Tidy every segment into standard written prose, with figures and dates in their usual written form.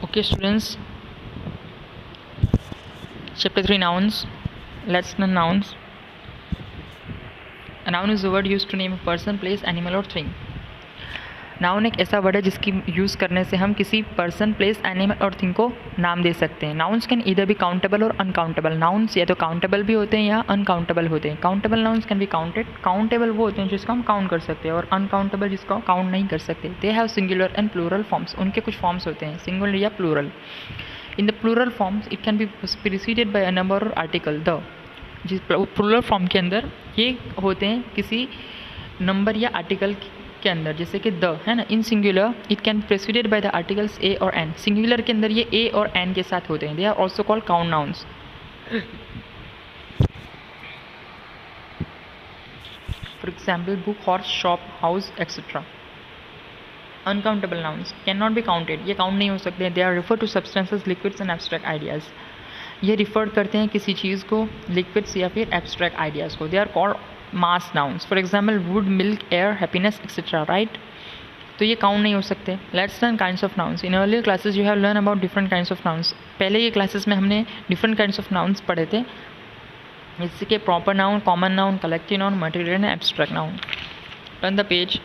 Okay, students. Chapter 3 Nouns. Let's learn nouns. A noun is the word used to name a person, place, animal or thing. Noun एक ऐसा word है जिसकी use करने से हम किसी पर्सन, प्लेस, एनिमल और थिंग को नाम दे सकते हैं. Nouns can either be countable और अनकाउंटेबल. नाउन्स या तो काउंटेबल भी होते हैं या अनकाउंटेबल होते हैं. Countable nouns can be counted. Countable वो होते हैं जिसको हम काउंट कर सकते हैं, और अनकाउंटेबल जिसको काउंट नहीं कर सकते. They have singular and plural forms. उनके कुछ फॉर्म्स होते हैं, सिंगुलर या plural. In the plural forms it can be preceded by a number और आर्टिकल. द जिस प्लूरल फॉर्म के अंदर ये होते हैं किसी नंबर या आर्टिकल के अंदर, जैसे कि द है ना. In singular it can preceded by the articles a और एन. सिंगुलर के अंदर ये ए और एन के साथ होते हैं. They are also called count nouns. For example book, horse, shop, house etcetera. Uncountable nouns can not be counted. ये काउंट नहीं हो सकते. They are refer to substances, liquids and abstract ideas. ये रिफर करते हैं किसी चीज़ को, लिक्विड्स या फिर एब्स्ट्रैक्ट आइडियाज़ को. They are called mass nouns. For example wood, milk, air, happiness etcetera. Right. तो ये काउंट नहीं हो सकते. Let's learn kinds of nouns. In earlier classes you have learn about different kinds of nouns. पहले ये classes में हमने different kinds of nouns पढ़े थे, जैसे कि proper noun, common noun, collective noun, material and abstract noun. Turn the page.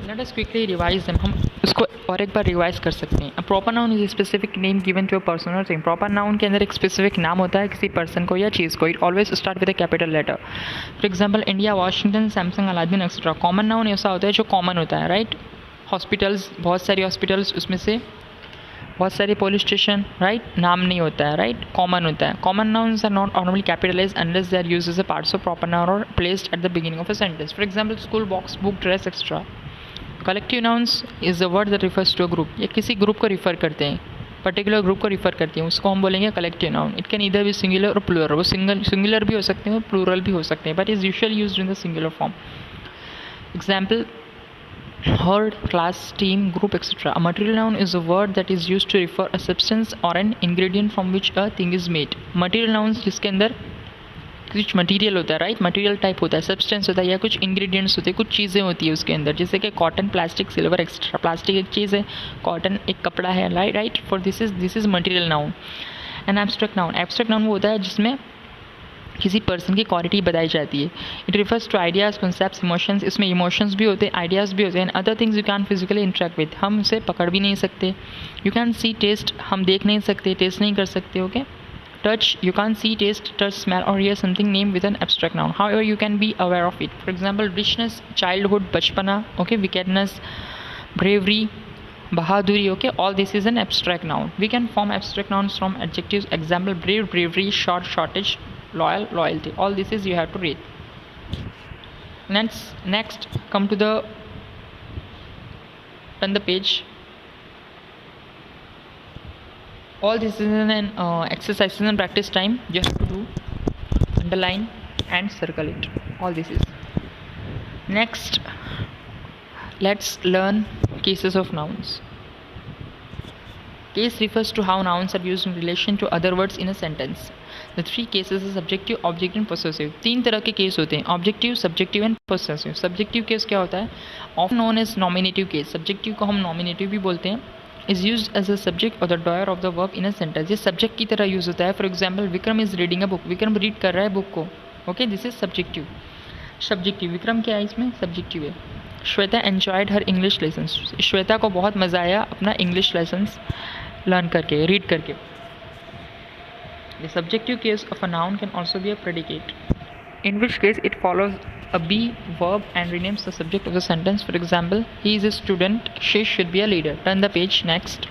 Let us quickly revise them. हम उसको और एक बार रिवाइज कर सकते हैं. Proper noun is specific name given to a person और थिंग. प्रॉपर नाउन के अंदर एक स्पेसिफिक नाम होता है किसी पर्सन को या चीज़ को. It always start with a capital letter. For example India, Washington, Samsung, Aladdin etcetera. Common noun ऐसा होता है जो कॉमन होता है. राइट. हॉस्पिटल्स, बहुत सारी हॉस्पिटल्स, उसमें से बहुत सारे पुलिस स्टेशन. राइट. नाम नहीं होता है. राइट. कॉमन होता है. Common nouns are not normally capitalize unless they are used as a parts of proper noun और placed at the beginning of a sentence. For example school, box, book, dress etcetera. Collective nouns is the word that refers to a group. ये किसी group को refer करते हैं, particular group को refer करते हैं, उसको हम बोलेंगे collective noun. It can either be singular और प्लूरल. वो सिंगुलर भी हो सकते हैं, प्लूरल भी हो सकते हैं, but is usually used in the singular form. Example herd, class, team, group, etc. A material noun is a word that is used to refer a substance or an ingredient from which a thing is made. Material nouns जिसके अंदर कुछ material होता है. Right. Material type होता है, substance होता है, या कुछ इंग्रेडिएंट्स होते हैं, कुछ चीज़ें होती है उसके अंदर, जैसे कि cotton, plastic, silver etcetera. Plastic एक चीज़ है, कॉटन एक कपड़ा है. Right. For this is material noun. An abstract noun. Abstract noun वो होता है जिसमें किसी पर्सन की क्वालिटी बताई जाती है. It refers to ideas, concepts, emotions. इसमें इमोशंस भी होते हैं, आइडियाज़ भी होते हैं. Other things you can physically interact with. हम उसे पकड़ भी नहीं सकते. You can see, taste. हम देख नहीं सकते, टेस्ट नहीं कर सकते. Okay. Touch, you can't see, taste, touch, smell or hear something named with an abstract noun. However, you can be aware of it. For example, richness, childhood, bachpana, okay, wickedness, bravery, bahaduri, okay, all this is an abstract noun. We can form abstract nouns from adjectives. Example, brave, bravery, short, shortage, loyal, loyalty. All this is you have to read. Next, come to the, turn the page. All this is an exercise and practice time. You have to do, underline and circle it. All this is. Next, let's learn cases of nouns. Case refers to how nouns are used in relation to other words in a sentence. The three cases are subjective, objective and possessive. तीन तरह के case होते हैं, objective, subjective and possessive. Subjective case क्या होता है? Often known as nominative case. Subjective को हम नॉमिनेटिव भी बोलते हैं. is used as a subject or the doer of the verb in a sentence. ये सब्जेक्ट की तरह यूज़ होता है. For example Vikram is reading a book. Vikram read कर रहा है बुक को. Okay. This is subjective. Subjective. Vikram क्या है इसमें? सब्जेक्टिव है. श्वेता एन्जॉयड हर इंग्लिश लेसन. श्वेता को बहुत मज़ा आया अपना इंग्लिश लेसन्स लर्न करके, रीड करके. The subjective case of a noun can also be a predicate, in which case it follows a be verb and renames the subject of the sentence. For example, he is a student, she should be a leader. Turn the page. Next,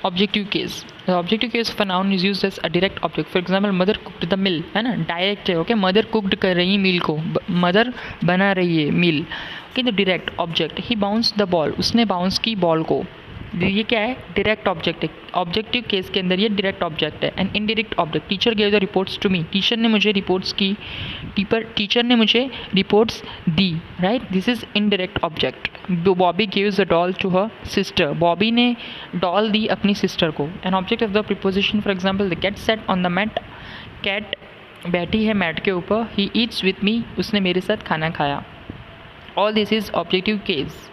objective case. The objective case of a noun is used as a direct object. For example, mother cooked the meal. है ना, direct है. Okay. Mother cooked कर रही है मील को, mother बना रही है मील. ओके. तो direct object. He bounce the ball. उसने बाउंस की बॉल को. ये क्या है? डायरेक्ट ऑब्जेक्ट है. ऑब्जेक्टिव केस के अंदर ये डायरेक्ट ऑब्जेक्ट है. And indirect object. Teacher gave the reports to me. Teacher ने मुझे रिपोर्ट्स की. टीचर ने मुझे रिपोर्ट्स दी. Right. This is indirect object. Bobby gives a doll to her sister. Bobby ने डॉल दी अपनी सिस्टर को. N object of the preposition. For example the cat sat on the mat. Cat बैठी है mat के ऊपर. He eats with me. उसने मेरे साथ खाना खाया. All this is objective case.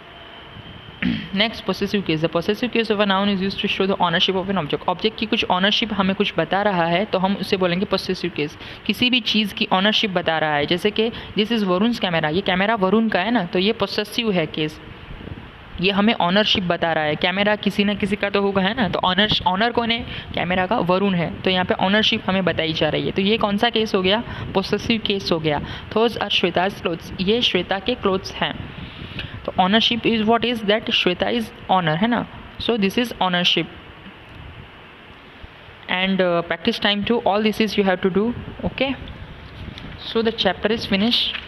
Next possessive case. The possessive case of a noun is used to show the ownership of an object. Object की कुछ ऑनरशिप हमें कुछ बता रहा है तो हम उसे बोलेंगे पोसेसिव केस. किसी भी चीज़ की ऑनरशिप बता रहा है, जैसे कि दिस इज़ वरुण्स कैमरा, ये कैमरा वरुण का है ना, तो ये पोसेसिव है केस. ये हमें ऑनरशिप बता रहा है. कैमरा किसी ना किसी का तो होगा, है ना, तो ऑनर कौन है? कैमरा का वरुण है. तो यहाँ पे ऑनरशिप हमें बताई जा रही है. तो ये कौन सा केस हो गया? पोसेसिव केस हो गया. थोज आर श्वेताज क्लोथ्स, ये श्वेता के क्लोथ्स हैं. तो ownership is what is that? Shweta is owner, है ना. So this is ownership. And practice time 2, all this is you have to do. Okay, so the chapter is finished.